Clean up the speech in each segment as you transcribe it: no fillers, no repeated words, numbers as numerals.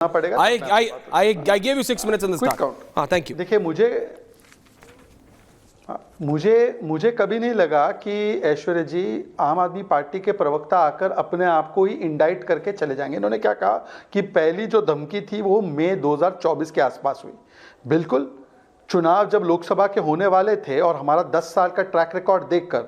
पड़ेगा। I gave you 6 minutes in the start. हाँ, thank you. देखिए मुझे कभी नहीं लगा कि ऐश्वर्या जी आम आदमी पार्टी के प्रवक्ता आकर अपने आप को ही इंडाइट करके चले जाएंगे। इन्होंने क्या कहा कि पहली जो धमकी थी वो मई 2024 के आसपास हुई। बिल्कुल, चुनाव जब लोकसभा के होने वाले थे और हमारा 10 साल का ट्रैक रिकॉर्ड देखकर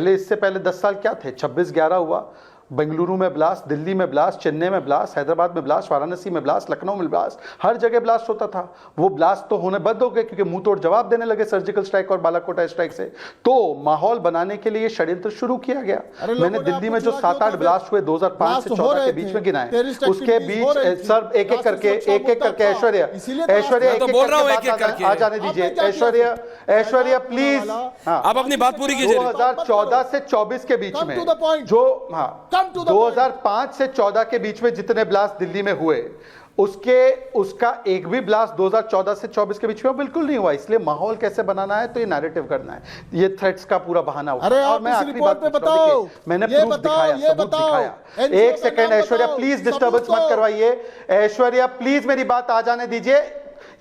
इससे पहले 10 साल क्या थे, 26/11 हुआ, बेंगलुरु में ब्लास्ट, दिल्ली में ब्लास्ट, चेन्नई में ब्लास्ट, हैदराबाद में ब्लास्ट, वाराणसी में ब्लास्ट, लखनऊ में ब्लास्ट, हर जगह ब्लास्ट होता था। वो ब्लास्ट तो होने बंद हो गए क्योंकि मुंह तोड़ जवाब देने लगे सर्जिकल स्ट्राइक और बालाकोट स्ट्राइक से। तो माहौल बनाने के लिए षड्यंत्र शुरू किया गया। मैंने दिल्ली में जो 7-8 ब्लास्ट हुए 2005 से 14 के बीच में गिनाए, उसके बीच सर एक एक करके ऐश्वर्या आ जाने दीजिए। ऐश्वर्या प्लीज, आप अपनी बात पूरी कीजिए। 2014 से 24 के बीच में जो 2005 से 14 के बीच में जितने ब्लास्ट दिल्ली में हुए उसका एक भी ब्लास्ट 2014 से 24 के बीच में बिल्कुल नहीं हुआ। इसलिए माहौल कैसे बनाना है तो ये नैरेटिव करना है, ये थ्रेट्स का पूरा बहाना होगा। और मैं आखिरी बात बताओ, मैंने प्रूफ दिखाया, सबूत दिखाया। एक सेकंड ऐश्वर्या प्लीज डिस्टर्बेंस मत करवाइए। ऐश्वर्या प्लीज मेरी बात आ जाने दीजिए।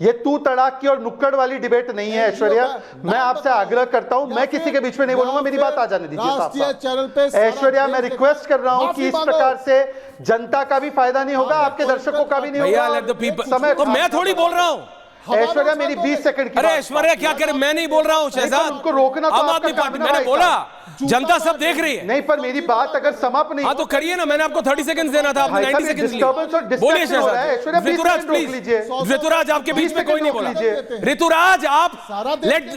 ये तू तड़ाक की और नुक्कड़ वाली डिबेट नहीं है ऐश्वर्या। मैं आपसे आग्रह करता हूं, मैं किसी के बीच में नहीं बोलूंगा, मेरी बात आ जाने दीजिए। ऐश्वर्या मैं रिक्वेस्ट कर रहा हूं कि इस प्रकार से जनता का भी फायदा नहीं होगा, आपके दर्शकों का भी नहीं होगा। समय तो मैं थोड़ी बोल रहा हूं। ऐश्वर्या मेरी 20 सेकंड की। अरे ऐश्वर्या क्या करे, मैं नहीं बोल रहा हूं शहजाद, उनको रोकना तो आम आदमी पार्टी। मैंने बोला जनता सब देख रही है। नहीं, पर मेरी बात अगर समाप्त नहीं, हाँ तो करिए ना, मैंने आपको 30 सेकंड देना था, आपने 90 सेकंड बोलिए शहजाद। ऋतुराज प्लीज, ऋतुराज आपके बीच में कोई नहीं बोला। ऋतुराज आप लेट,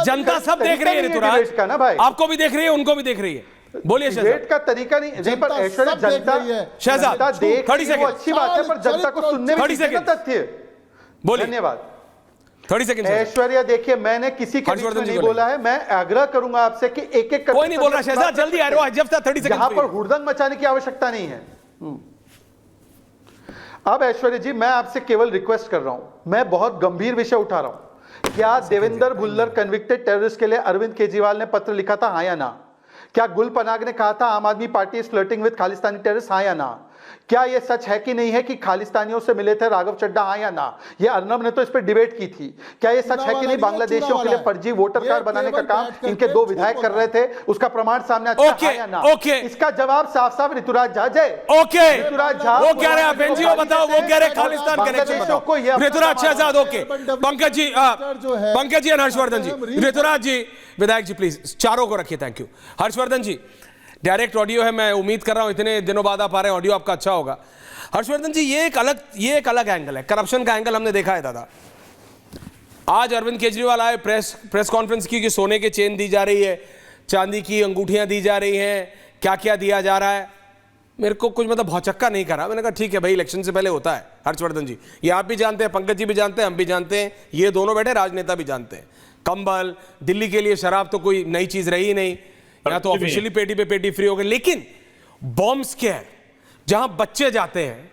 जनता सब देख रही है ऋतुराज का ना भाई, आपको भी देख रही है, उनको भी देख रही है। बोलिए शहजाद। का तरीका नहीं पर ऐश्वर्या जनता शहजाद 30 सेकंड अच्छी बात है, पर जनता को सुनने में तथ्य। बोलिए। धन्यवाद। 30 सेकंड। ऐश्वर्या देखिए, मैंने किसी के बीच में नहीं बोला है। मैं आग्रह करूंगा आपसे कि एक एक कोई नहीं बोल रहा शहजाद, जल्दी आ रहा है, जब तक 30 सेकंड। यहां पर हुड़दंग मचाने की आवश्यकता नहीं है। अब ऐश्वर्या जी मैं आपसे केवल रिक्वेस्ट कर रहा हूं, मैं बहुत गंभीर विषय उठा रहा हूं। क्या देवेंद्र भुल्लर कन्विक्टेड टेररिस्ट के लिए अरविंद केजरीवाल ने पत्र लिखा था, हां या ना? क्या गुल पनाग ने कहा था आम आदमी party is flirting with Khalistani terrorist, हां या ना? क्या यह सच है कि नहीं है कि खालिस्तानियों से मिले थे राघव चड्ढा, हां या ना? ये अर्नब ने तो इस पर डिबेट की थी। क्या यह सच है कि नहीं बांग्लादेशियों के लिए फर्जी वोटर कार्ड बनाने का काम इनके 2 विधायक कर रहे थे, उसका प्रमाण सामने आता है, हां या ना? इसका जवाब साफ साफ ऋतुराज झा है। ऋतुराज झा वो कह रहे हैं आप एनजीओ बताओ, वो कह रहे हैं खालिस्तान कनेक्शन बताओ। ऋतुराज शहजाद ओके, पंकज जी और हर्षवर्धन जी। ऋतुराज जी, विधायक जी प्लीज चारों को रखिए, thank you. Harshvardhan ji, direct audio है, मैं उम्मीद कर रहा हूं इतने दिनों बाद आप आ रहे हैं, ऑडियो आपका अच्छा होगा। हर्षवर्धन जी, ये एक अलग एंगल है, करप्शन का एंगल हमने देखा है दादा। आज अरविंद केजरीवाल आए, प्रेस कॉन्फ्रेंस की कि सोने के चेन दी जा रही है, चांदी की अंगूठियां दी जा रही हैं, क्या क्या दिया जा रहा है। मेरे को कुछ मतलब भौचक्का नहीं करा। मैंने कहा ठीक है भाई, इलेक्शन से पहले होता है। हर्षवर्धन जी, ये आप भी जानते हैं, पंकज जी भी जानते हैं, हम भी जानते हैं, ये दोनों बैठे राजनेता भी जानते हैं। कंबल, दिल्ली के लिए शराब तो कोई नई चीज रही नहीं, या तो ऑफिशियली पेटी पे पेटी फ्री हो गई। लेकिन बॉम्ब स्केयर, जहां बच्चे जाते हैं,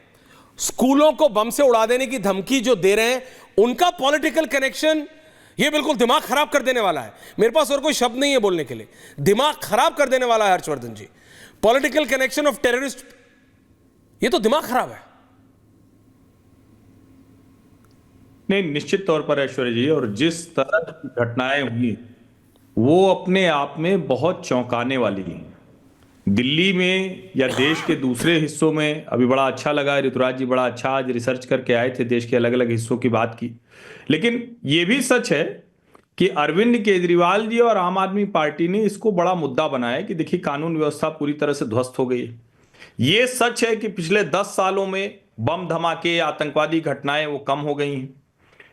स्कूलों को बम से उड़ा देने की धमकी जो दे रहे हैं, उनका पॉलिटिकल कनेक्शन, ये बिल्कुल दिमाग खराब कर देने वाला है। मेरे पास और कोई शब्द नहीं है बोलने के लिए, दिमाग खराब कर देने वाला है हर्षवर्धन जी। पॉलिटिकल कनेक्शन ऑफ टेररिस्ट, ये तो दिमाग खराब है। नहीं, निश्चित तौर पर ऐश्वर्या जी, और जिस तरह की घटनाएं हुई वो अपने आप में बहुत चौंकाने वाली हैं। दिल्ली में या देश के दूसरे हिस्सों में अभी बड़ा अच्छा लगा, ऋतुराज जी बड़ा अच्छा आज रिसर्च करके आए थे, देश के अलग अलग हिस्सों की बात की। लेकिन ये भी सच है कि अरविंद केजरीवाल जी और आम आदमी पार्टी ने इसको बड़ा मुद्दा बनाया कि देखिए कानून व्यवस्था पूरी तरह से ध्वस्त हो गई है। ये सच है कि पिछले 10 सालों में बम धमाके, आतंकवादी घटनाएं वो कम हो गई हैं।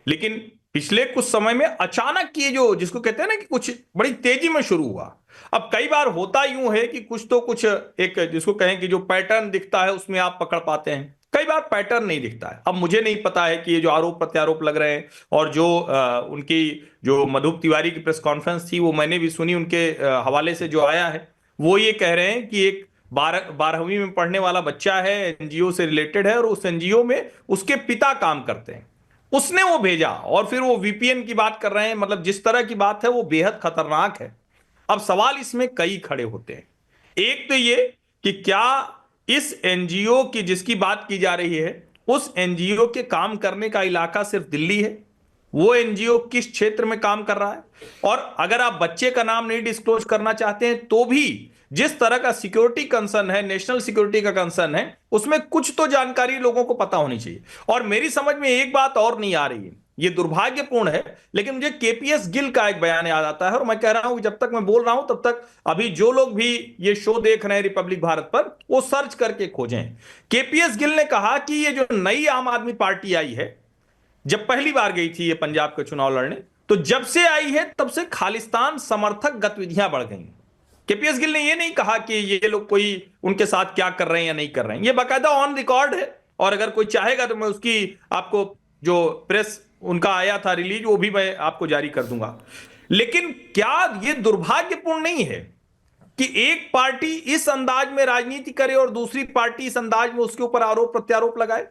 लेकिन पिछले कुछ समय में अचानक ये जो जिसको कहते हैं ना कि कुछ बड़ी तेजी में शुरू हुआ। अब कई बार होता यूं है कि कुछ एक जिसको कहें कि जो पैटर्न दिखता है उसमें आप पकड़ पाते हैं, कई बार पैटर्न नहीं दिखता है। अब मुझे नहीं पता है कि ये जो आरोप प्रत्यारोप लग रहे हैं, और जो उनकी जो मधुप तिवारी की प्रेस कॉन्फ्रेंस थी वो मैंने भी सुनी, उनके हवाले से जो आया है वो ये कह रहे हैं कि एक 12वीं में पढ़ने वाला बच्चा है, एनजीओ से रिलेटेड है, और उस एनजीओ में उसके पिता काम करते हैं, उसने वो भेजा, और फिर वो वीपीएन की बात कर रहे हैं। मतलब जिस तरह की बात है वो बेहद खतरनाक है। अब सवाल इसमें कई खड़े होते हैं। एक तो ये कि क्या इस एनजीओ की जिसकी बात की जा रही है उस एनजीओ के काम करने का इलाका सिर्फ दिल्ली है, वो एनजीओ किस क्षेत्र में काम कर रहा है, और अगर आप बच्चे का नाम नहीं डिस्क्लोज करना चाहते हैं तो भी जिस तरह का सिक्योरिटी कंसर्न है, नेशनल सिक्योरिटी का कंसर्न है, उसमें कुछ तो जानकारी लोगों को पता होनी चाहिए। और मेरी समझ में एक बात और नहीं आ रही है, ये दुर्भाग्यपूर्ण है, लेकिन मुझे केपीएस गिल का एक बयान याद आता है, और मैं कह रहा हूं कि जब तक मैं बोल रहा हूं तब तक अभी जो लोग भी ये शो देख रहे हैं रिपब्लिक भारत पर, वो सर्च करके खोजें। केपीएस गिल ने कहा कि ये जो नई आम आदमी पार्टी आई है, जब पहली बार गई थी ये पंजाब के चुनाव लड़ने, तो जब से आई है तब से खालिस्तान समर्थक गतिविधियां बढ़ गई। केपीएस गिल ने ये नहीं कहा कि ये लोग कोई उनके साथ क्या कर रहे हैं या नहीं कर रहे हैं, ये बाकायदा ऑन रिकॉर्ड है, और अगर कोई चाहेगा तो मैं उसकी आपको जो प्रेस उनका आया था रिलीज, वो भी मैं आपको जारी कर दूंगा। लेकिन क्या ये दुर्भाग्यपूर्ण नहीं है कि एक पार्टी इस अंदाज में राजनीति करे और दूसरी पार्टी इस अंदाज में उसके ऊपर आरोप प्रत्यारोप लगाए?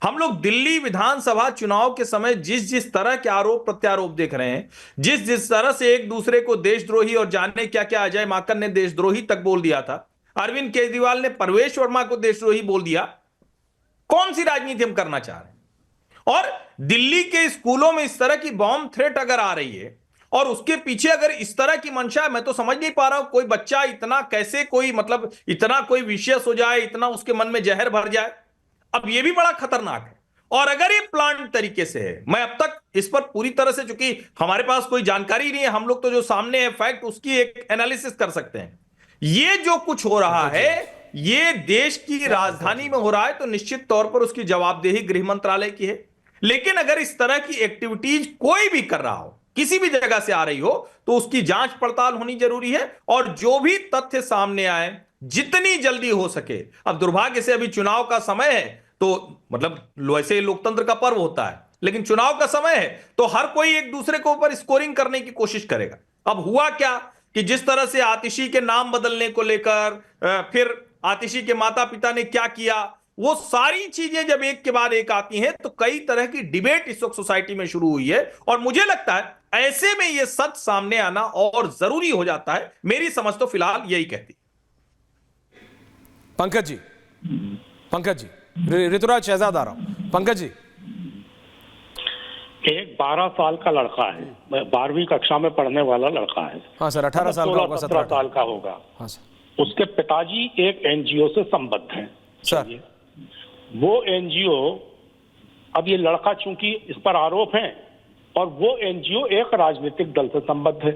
हम लोग दिल्ली विधानसभा चुनाव के समय जिस जिस तरह के आरोप प्रत्यारोप देख रहे हैं, जिस जिस तरह से एक दूसरे को देशद्रोही और जाने क्या क्या, अजय माकन ने देशद्रोही तक बोल दिया था, अरविंद केजरीवाल ने परवेश वर्मा को देशद्रोही बोल दिया, कौन सी राजनीति हम करना चाह रहे हैं? और दिल्ली के स्कूलों में इस तरह की बॉम्ब थ्रेट अगर आ रही है और उसके पीछे अगर इस तरह की मंशा है, मैं तो समझ नहीं पा रहा हूं कोई बच्चा इतना कैसे, कोई मतलब इतना कोई विशेष हो जाए, इतना उसके मन में जहर भर जाए। अब यह भी बड़ा खतरनाक है। और अगर ये प्लान तरीके से है, मैं अब तक इस पर पूरी तरह से, चूंकि हमारे पास कोई जानकारी नहीं है, हम लोग तो जो सामने है फैक्ट उसकी एक एनालिसिस कर सकते हैं। ये जो कुछ हो रहा है ये देश की राजधानी में हो रहा है, तो निश्चित तौर पर उसकी जवाबदेही गृह मंत्रालय की है। लेकिन अगर इस तरह की एक्टिविटीज कोई भी कर रहा हो, किसी भी जगह से आ रही हो, तो उसकी जांच पड़ताल होनी जरूरी है, और जो भी तथ्य सामने आए जितनी जल्दी हो सके। अब दुर्भाग्य से अभी चुनाव का समय है, तो मतलब वैसे लोकतंत्र का पर्व होता है, लेकिन चुनाव का समय है तो हर कोई एक दूसरे के ऊपर स्कोरिंग करने की कोशिश करेगा। अब हुआ क्या कि जिस तरह से आतिशी के नाम बदलने को लेकर, फिर आतिशी के माता पिता ने क्या किया, वो सारी चीजें जब एक के बाद एक आती हैं तो कई तरह की डिबेट इस वक्त सोसाइटी में शुरू हुई है, और मुझे लगता है ऐसे में यह सच सामने आना और जरूरी हो जाता है। मेरी समझ तो फिलहाल यही कहती। पंकज जी, ऋतुराज शहजाद आ रहा हूं। पंकज जी, एक 12 साल का लड़का है, 12वीं कक्षा में पढ़ने वाला लड़का है। हाँ सर, 18 साल का होगा, 17 साल का होगा। हाँ सर। उसके पिताजी एक एनजीओ से संबद्ध हैं सर। वो एनजीओ, अब ये लड़का चूंकि इस पर आरोप है, और वो एनजीओ एक राजनीतिक दल से संबद्ध है,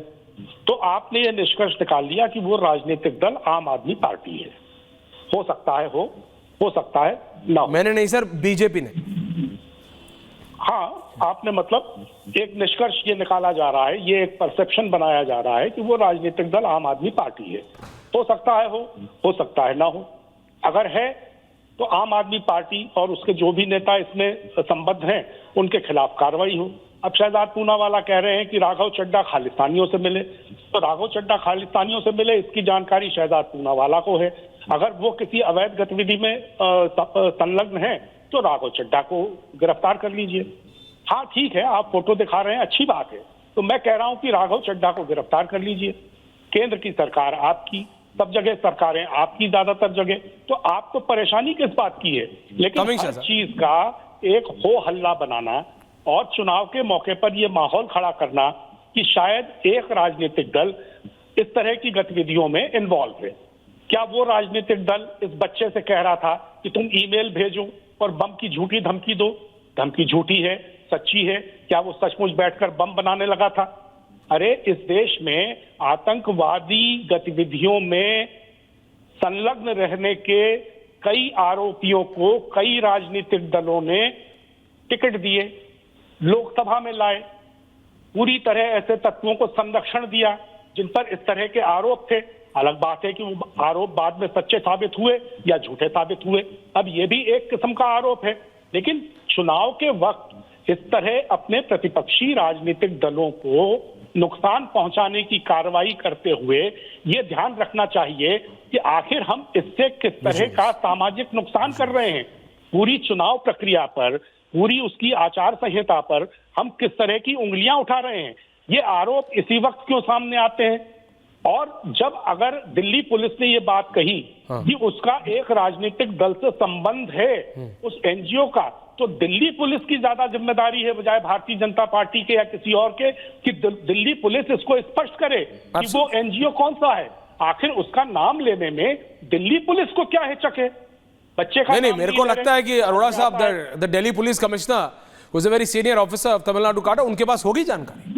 तो आपने ये निष्कर्ष निकाल लिया कि वो राजनीतिक दल आम आदमी पार्टी है। हो सकता है हो सकता है ना हो। मैंने नहीं सर, बीजेपी ने। हाँ, आपने मतलब एक निष्कर्ष ये निकाला जा रहा है, ये एक परसेप्शन बनाया जा रहा है कि वो राजनीतिक दल आम आदमी पार्टी है। हो सकता है हो सकता है ना हो। अगर है तो आम आदमी पार्टी और उसके जो भी नेता इसमें संबद्ध हैं उनके खिलाफ कार्रवाई हो। अब शहजाद पूनावाला कह रहे हैं कि राघव चड्ढा खालिस्तानियों से मिले, तो राघव चड्ढा खालिस्तानियों से मिले, इसकी जानकारी शहजाद पूनावाला को है। अगर वो किसी अवैध गतिविधि में संलग्न है तो राघव चड्ढा को गिरफ्तार कर लीजिए। हाँ ठीक है, आप फोटो दिखा रहे हैं, अच्छी बात है, तो मैं कह रहा हूं कि राघव चड्ढा को गिरफ्तार कर लीजिए। केंद्र की सरकार आपकी, सब जगह सरकारें आपकी, ज्यादातर जगह, तो आपको परेशानी किस बात की है? लेकिन हर चीज का एक हो हल्ला बनाना और चुनाव के मौके पर यह माहौल खड़ा करना कि शायद एक राजनीतिक दल इस तरह की गतिविधियों में इन्वॉल्व है। क्या वो राजनीतिक दल इस बच्चे से कह रहा था कि तुम ईमेल भेजो और बम की झूठी धमकी दो? धमकी झूठी है, सच्ची है? क्या वो सचमुच बैठकर बम बनाने लगा था? अरे इस देश में आतंकवादी गतिविधियों में संलग्न रहने के कई आरोपियों को कई राजनीतिक दलों ने टिकट दिए, लोकसभा में लाए, पूरी तरह ऐसे तत्वों को संरक्षण दिया जिन पर इस तरह के आरोप थे। अलग बात है कि वो आरोप बाद में सच्चे साबित हुए या झूठे साबित हुए, अब ये भी एक किस्म का आरोप है। लेकिन चुनाव के वक्त इस तरह अपने प्रतिपक्षी राजनीतिक दलों को नुकसान पहुंचाने की कार्रवाई करते हुए ये ध्यान रखना चाहिए कि आखिर हम इससे किस तरह का सामाजिक नुकसान कर रहे हैं। पूरी चुनाव प्रक्रिया पर, पूरी उसकी आचार संहिता पर हम किस तरह की उंगलियां उठा रहे हैं। ये आरोप इसी वक्त क्यों सामने आते हैं? और जब अगर दिल्ली पुलिस ने ये बात कही कि उसका एक राजनीतिक दल से संबंध है उस एनजीओ का, तो दिल्ली पुलिस की ज्यादा जिम्मेदारी है बजाय भारतीय जनता पार्टी के या किसी और के कि दिल्ली पुलिस इसको स्पष्ट करे कि वो एनजीओ कौन सा है। आखिर उसका नाम लेने में दिल्ली पुलिस को क्या हिचक है? बच्चे का नहीं, मेरे को लगता है कि अरोड़ा साहब, the Delhi police commissioner, was a very senior officer of Tamil Nadu काडा, उनके पास होगी जानकारी।